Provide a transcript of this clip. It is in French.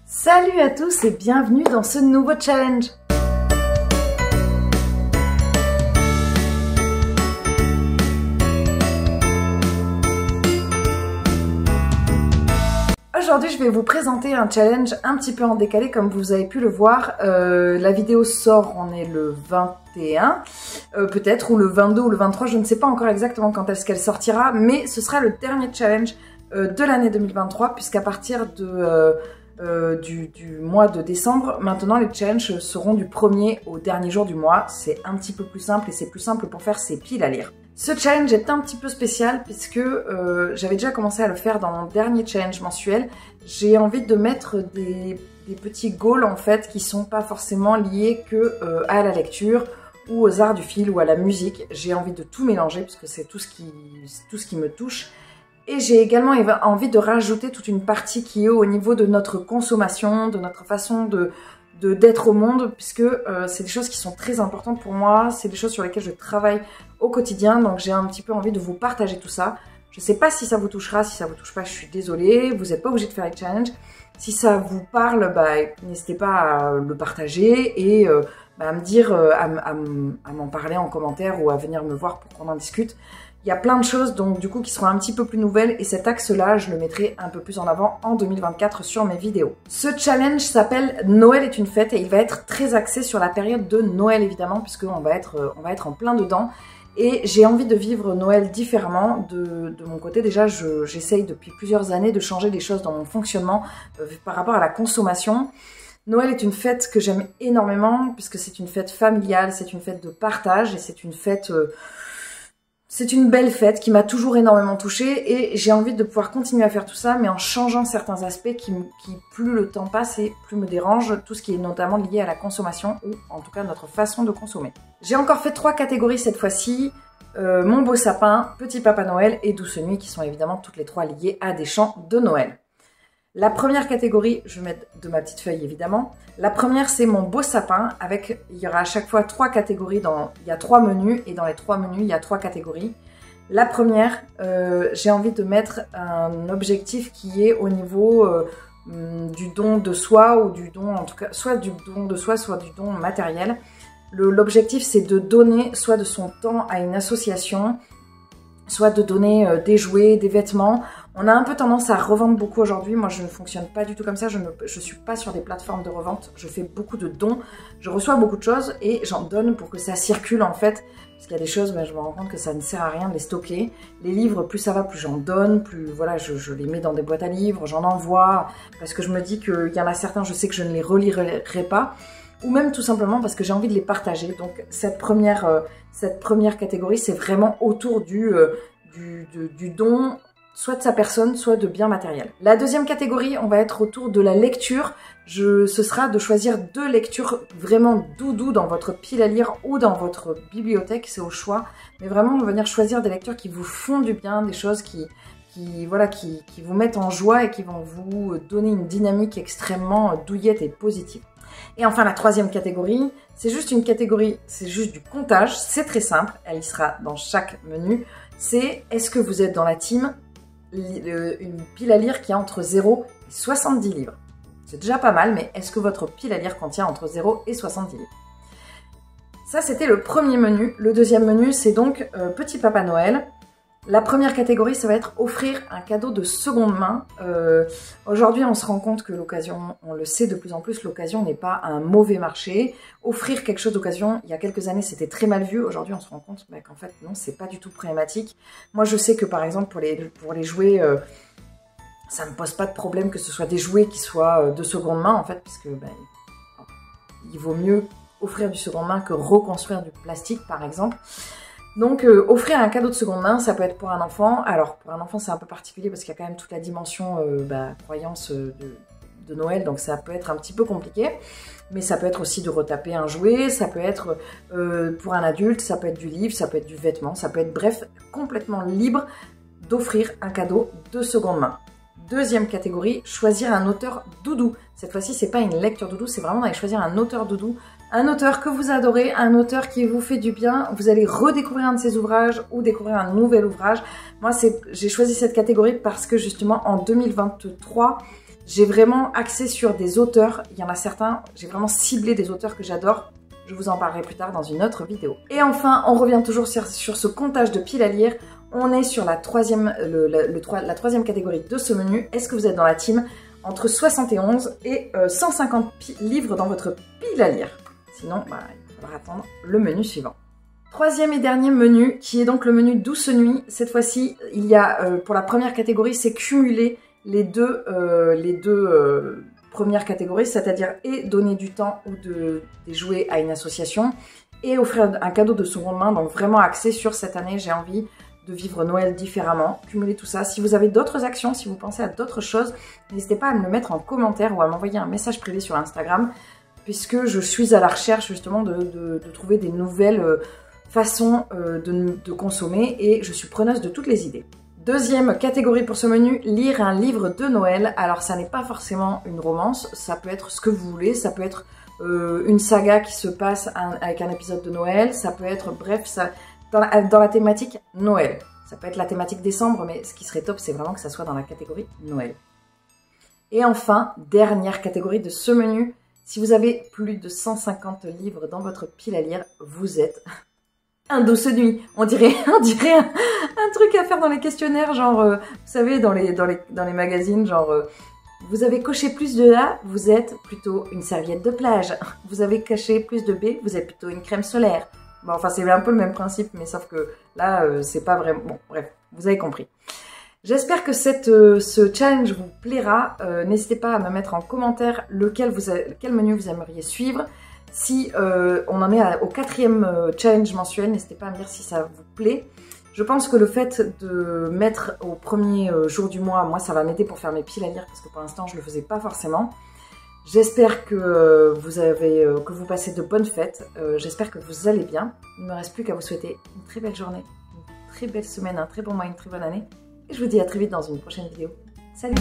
Salut à tous et bienvenue dans ce nouveau challenge. Aujourd'hui, je vais vous présenter un challenge un petit peu en décalé, comme vous avez pu le voir. La vidéo sort, on est le 21, peut-être, ou le 22 ou le 23, je ne sais pas encore exactement quand est-ce qu'elle sortira, mais ce sera le dernier challenge de l'année 2023, puisqu'à partir du mois de décembre, maintenant les challenges seront du 1er au dernier jour du mois. C'est un petit peu plus simple et c'est plus simple pour faire ses piles à lire. Ce challenge est un petit peu spécial puisque j'avais déjà commencé à le faire dans mon dernier challenge mensuel. J'ai envie de mettre des petits goals en fait qui sont pas forcément liés que à la lecture ou aux arts du fil ou à la musique. J'ai envie de tout mélanger puisque c'est tout ce qui me touche. Et j'ai également envie de rajouter toute une partie qui est au niveau de notre consommation, de notre façon d'être au monde, puisque c'est des choses qui sont très importantes pour moi, c'est des choses sur lesquelles je travaille au quotidien, donc j'ai un petit peu envie de vous partager tout ça. Je sais pas si ça vous touchera, si ça vous touche pas, je suis désolée, vous n'êtes pas obligé de faire les challenges. Si ça vous parle, n'hésitez pas à le partager et à me dire, à m'en parler en commentaire ou à venir me voir pour qu'on en discute. Il y a plein de choses donc du coup qui seront un petit peu plus nouvelles et cet axe-là, je le mettrai un peu plus en avant en 2024 sur mes vidéos. Ce challenge s'appelle Noël est une fête et il va être très axé sur la période de Noël évidemment puisqu'on va être en plein dedans. Et j'ai envie de vivre Noël différemment. De mon côté, déjà, j'essaye depuis plusieurs années de changer des choses dans mon fonctionnement par rapport à la consommation. Noël est une fête que j'aime énormément puisque c'est une fête familiale, c'est une fête de partage et c'est une fête... c'est une belle fête qui m'a toujours énormément touchée et j'ai envie de pouvoir continuer à faire tout ça mais en changeant certains aspects qui plus le temps passe et plus me dérangent, tout ce qui est notamment lié à la consommation ou en tout cas notre façon de consommer. J'ai encore fait 3 catégories cette fois-ci, mon beau sapin, petit papa Noël et douce nuit qui sont évidemment toutes les 3 liées à des chants de Noël. La première catégorie, je vais mettre de ma petite feuille évidemment. La première, c'est mon beau sapin avec, il y aura à chaque fois 3 catégories, il y a 3 menus et dans les 3 menus, il y a 3 catégories. La première, j'ai envie de mettre un objectif qui est au niveau du don de soi ou du don, en tout cas, soit du don de soi, soit du don matériel. L'objectif, c'est de donner soit de son temps à une association, soit de donner des jouets, des vêtements. On a un peu tendance à revendre beaucoup aujourd'hui. Moi, je ne fonctionne pas du tout comme ça. Je ne suis pas sur des plateformes de revente. Je fais beaucoup de dons. Je reçois beaucoup de choses et j'en donne pour que ça circule en fait. Parce qu'il y a des choses, je me rends compte que ça ne sert à rien de les stocker. Les livres, plus ça va, plus j'en donne. Plus voilà, je les mets dans des boîtes à livres, j'en envoie. Parce que je me dis qu'il y en a certains, je sais que je ne les relirai pas. Ou même tout simplement parce que j'ai envie de les partager. Donc cette première catégorie, c'est vraiment autour du don, soit de sa personne, soit de biens matériels. La deuxième catégorie, on va être autour de la lecture. Ce sera de choisir 2 lectures vraiment doudou dans votre pile à lire ou dans votre bibliothèque, c'est au choix. Mais vraiment, venir choisir des lectures qui vous font du bien, des choses qui vous mettent en joie et qui vont vous donner une dynamique extrêmement douillette et positive. Et enfin, la troisième catégorie, c'est juste une catégorie, c'est juste du comptage, c'est très simple, elle y sera dans chaque menu. C'est est-ce que vous êtes dans la team une pile à lire qui a entre 0 et 70 livres. C'est déjà pas mal, mais est-ce que votre pile à lire contient entre 0 et 70 livres? Ça, c'était le premier menu. Le deuxième menu, c'est donc Petit Papa Noël. La première catégorie, ça va être offrir un cadeau de seconde main. Aujourd'hui, on se rend compte que l'occasion, on le sait de plus en plus, l'occasion n'est pas un mauvais marché. Offrir quelque chose d'occasion, il y a quelques années, c'était très mal vu. Aujourd'hui, on se rend compte qu'en fait, non, c'est pas du tout problématique. Moi, je sais que par exemple, pour les jouets, ça ne me pose pas de problème que ce soit des jouets qui soient de seconde main, en fait, puisque il vaut mieux offrir du seconde main que reconstruire du plastique, par exemple. Donc, offrir un cadeau de seconde main, ça peut être pour un enfant. Alors, pour un enfant, c'est un peu particulier parce qu'il y a quand même toute la dimension croyance de Noël. Donc, ça peut être un petit peu compliqué. Mais ça peut être aussi de retaper un jouet. Ça peut être pour un adulte, ça peut être du livre, ça peut être du vêtement. Ça peut être, bref, complètement libre d'offrir un cadeau de seconde main. Deuxième catégorie, choisir un auteur doudou. Cette fois-ci, c'est pas une lecture doudou, c'est vraiment d'aller choisir un auteur doudou. Un auteur que vous adorez, un auteur qui vous fait du bien. Vous allez redécouvrir un de ses ouvrages ou découvrir un nouvel ouvrage. Moi, j'ai choisi cette catégorie parce que justement, en 2023, J'ai vraiment axé sur des auteurs, il y en a certains, j'ai vraiment ciblé des auteurs que j'adore. Je vous en parlerai plus tard dans une autre vidéo. Et enfin, on revient toujours sur ce comptage de piles à lire. On est sur la troisième catégorie de ce menu. Est-ce que vous êtes dans la team entre 71 et 150 livres dans votre pile à lire? Sinon, bah, il faudra attendre le menu suivant. Troisième et dernier menu, qui est donc le menu Douce Nuit. Cette fois-ci, il y a, pour la première catégorie, c'est cumuler les deux premières catégories, c'est-à-dire et donner du temps ou des jouets à une association et offrir un cadeau de seconde main, donc vraiment axé sur cette année, j'ai envie de vivre Noël différemment. Cumulez tout ça. Si vous avez d'autres actions, si vous pensez à d'autres choses, n'hésitez pas à me le mettre en commentaire ou à m'envoyer un message privé sur Instagram, puisque je suis à la recherche justement de trouver des nouvelles façons de consommer et je suis preneuse de toutes les idées. Deuxième catégorie pour ce menu, lire un livre de Noël. Alors ça n'est pas forcément une romance, ça peut être ce que vous voulez, ça peut être une saga qui se passe avec un épisode de Noël, ça peut être, bref, ça, dans la thématique Noël. Ça peut être la thématique décembre, mais ce qui serait top, c'est vraiment que ça soit dans la catégorie Noël. Et enfin, dernière catégorie de ce menu, si vous avez plus de 150 livres dans votre pile à lire, vous êtes un Douce Nuit. On dirait un truc à faire dans les questionnaires, genre, vous savez, dans les magazines, genre, vous avez coché plus de A, vous êtes plutôt une serviette de plage. Vous avez coché plus de B, vous êtes plutôt une crème solaire. Bon, enfin, c'est un peu le même principe, mais sauf que là, c'est pas vraiment... Bon, bref, vous avez compris. J'espère que ce challenge vous plaira. N'hésitez pas à me mettre en commentaire quel menu vous aimeriez suivre. Si on en est au 4e challenge mensuel, n'hésitez pas à me dire si ça vous plaît. Je pense que le fait de mettre au premier jour du mois, moi ça va m'aider pour faire mes piles à lire parce que pour l'instant je ne le faisais pas forcément. J'espère que vous passez de bonnes fêtes, j'espère que vous allez bien. Il ne me reste plus qu'à vous souhaiter une très belle journée, une très belle semaine, un très bon mois, une très bonne année. Et je vous dis à très vite dans une prochaine vidéo. Salut!